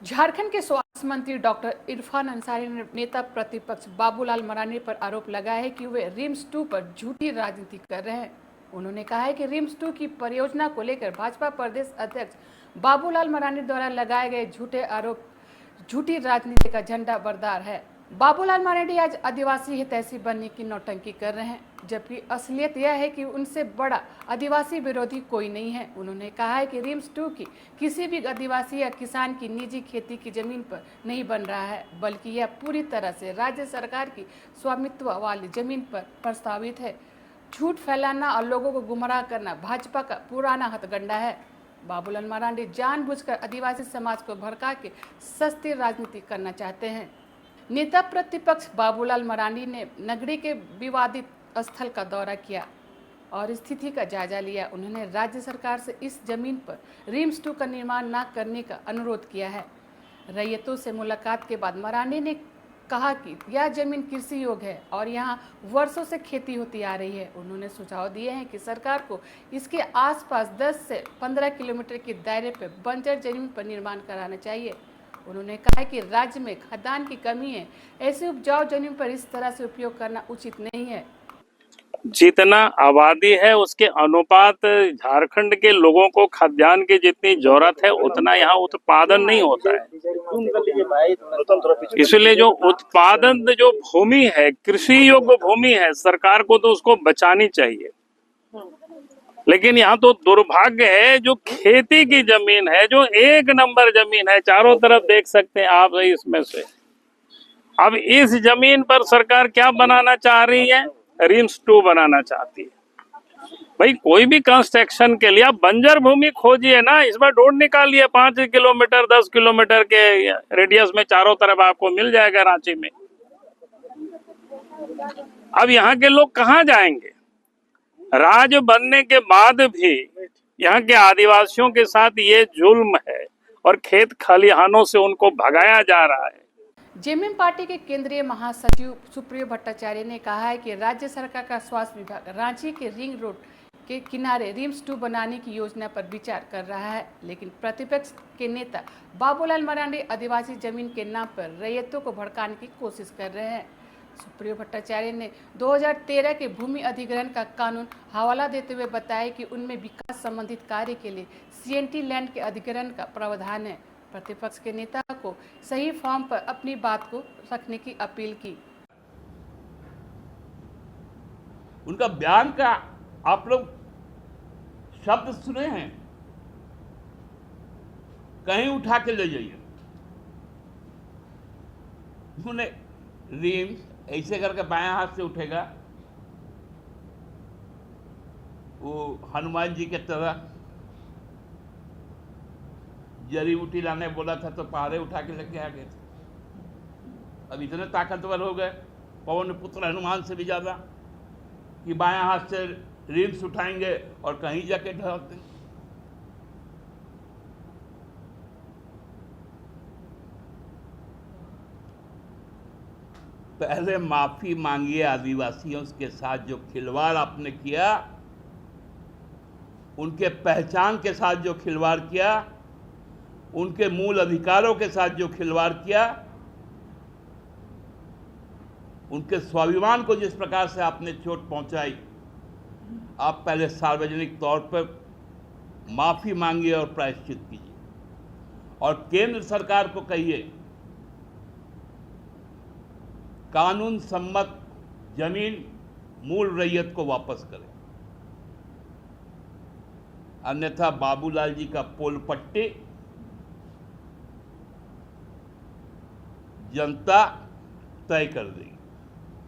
झारखंड के स्वास्थ्य मंत्री डॉक्टर इरफान अंसारी ने नेता प्रतिपक्ष बाबूलाल मरांडी पर आरोप लगाया है कि वे रिम्स-2 पर झूठी राजनीति कर रहे हैं। उन्होंने कहा है कि रिम्स-2 की परियोजना को लेकर भाजपा प्रदेश अध्यक्ष बाबूलाल मरांडी द्वारा लगाए गए झूठे आरोप झूठी राजनीति का झंडा बरदार है। बाबूलाल मरांडी आज आदिवासी हितैषी बनने की नौटंकी कर रहे हैं, जबकि असलियत यह है कि उनसे बड़ा आदिवासी विरोधी कोई नहीं है। उन्होंने कहा है कि रिम्स-2 की किसी भी आदिवासी या किसान की निजी खेती की जमीन पर नहीं बन रहा है, बल्कि यह पूरी तरह से राज्य सरकार की स्वामित्व वाली जमीन पर प्रस्तावित है। झूठ फैलाना और लोगों को गुमराह करना भाजपा का पुराना हथकंडा है। बाबूलाल मरांडी जानबूझकर आदिवासी समाज को भड़का के सस्ती राजनीति करना चाहते हैं। नेता प्रतिपक्ष बाबूलाल मरांडी ने नगरी के विवादित स्थल का दौरा किया और स्थिति का जायजा लिया। उन्होंने राज्य सरकार से इस जमीन पर रिम्स-2 का निर्माण न करने का अनुरोध किया है। रैयतों से मुलाकात के बाद मरांडी ने कहा कि यह जमीन कृषि योग्य है और यहाँ वर्षों से खेती होती आ रही है। उन्होंने सुझाव दिए हैं कि सरकार को इसके आसपास 10 से 15 किलोमीटर के दायरे पर बंजर जमीन पर निर्माण कराना चाहिए। उन्होंने कहा कि राज्य में खाद्यान्न की कमी है, ऐसे उपजाऊ जमीन पर इस तरह से उपयोग करना उचित नहीं है। जितना आबादी है उसके अनुपात झारखंड के लोगों को खाद्यान्न की जितनी जरूरत है उतना यहाँ उत्पादन नहीं होता है। इसलिए जो उत्पादन जो भूमि है, कृषि योग्य भूमि है, सरकार को तो उसको बचानी चाहिए। लेकिन यहाँ तो दुर्भाग्य है, जो खेती की जमीन है, जो एक नंबर जमीन है, चारों तरफ देख सकते हैं आप इसमें से। अब इस जमीन पर सरकार क्या बनाना चाह रही है? रिम्स-2 बनाना चाहती है। भाई कोई भी कंस्ट्रक्शन के लिए आप बंजर भूमि खोजिए ना, इस बार रोड निकालिए 5 किलोमीटर 10 किलोमीटर के रेडियस में, चारों तरफ आपको मिल जाएगा रांची में। अब यहाँ के लोग कहाँ जाएंगे? राज्य बनने के बाद भी यहाँ के आदिवासियों के साथ ये जुल्म है और खेत खलिहानों से उनको भगाया जा रहा है। जेएमएम पार्टी के केंद्रीय महासचिव सुप्रियो भट्टाचार्य ने कहा है कि राज्य सरकार का स्वास्थ्य विभाग रांची के रिंग रोड के किनारे रिम्स-2 बनाने की योजना पर विचार कर रहा है, लेकिन प्रतिपक्ष के नेता बाबूलाल मरांडी आदिवासी जमीन के नाम पर रैयतों को भड़काने की कोशिश कर रहे हैं। सुप्रियो भट्टाचार्य ने 2013 के भूमि अधिग्रहण का कानून हवाला देते हुए बताया कि उनमें विकास संबंधित कार्य के लिए सीएनटी लैंड के अधिग्रहण का प्रावधान है। प्रतिपक्ष के नेता को सही फॉर्म पर अपनी बात को रखने की अपील की। उनका बयान का आप लोग शब्द सुने हैं, कहीं उठा के ले जाइए। उन्होंने रिम्स ऐसे करके बायां हाथ से उठेगा, वो हनुमान जी के तरह जड़ी बूटी लाने बोला था तो पहाड़े उठा के लेके आ गए थे। अब इतने ताकतवर हो गए पवन पुत्र हनुमान से भी ज्यादा कि बायां हाथ से रिम्स उठाएंगे और कहीं जाके ढहक देंगे। पहले माफी मांगिए आदिवासियों के साथ जो खिलवाड़ आपने किया, उनके पहचान के साथ जो खिलवाड़ किया, उनके मूल अधिकारों के साथ जो खिलवाड़ किया, उनके स्वाभिमान को जिस प्रकार से आपने चोट पहुंचाई, आप पहले सार्वजनिक तौर पर माफी मांगिए और प्रायश्चित कीजिए और केंद्र सरकार को कहिए कानून सम्मत जमीन मूल रैयत को वापस करें, अन्यथा बाबूलाल जी का पोल पट्टी जनता तय कर देगी।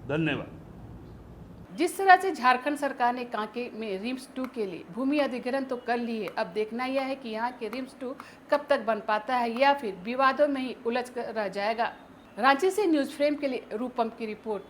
धन्यवाद। जिस तरह से झारखंड सरकार ने कांके में रिम्स-2 के लिए भूमि अधिग्रहण तो कर ली है, अब देखना यह है कि यहाँ के रिम्स-2 कब तक बन पाता है या फिर विवादों में ही उलझ कर रह जाएगा। रांची से न्यूज फ्रेम के लिए रूपम की रिपोर्ट।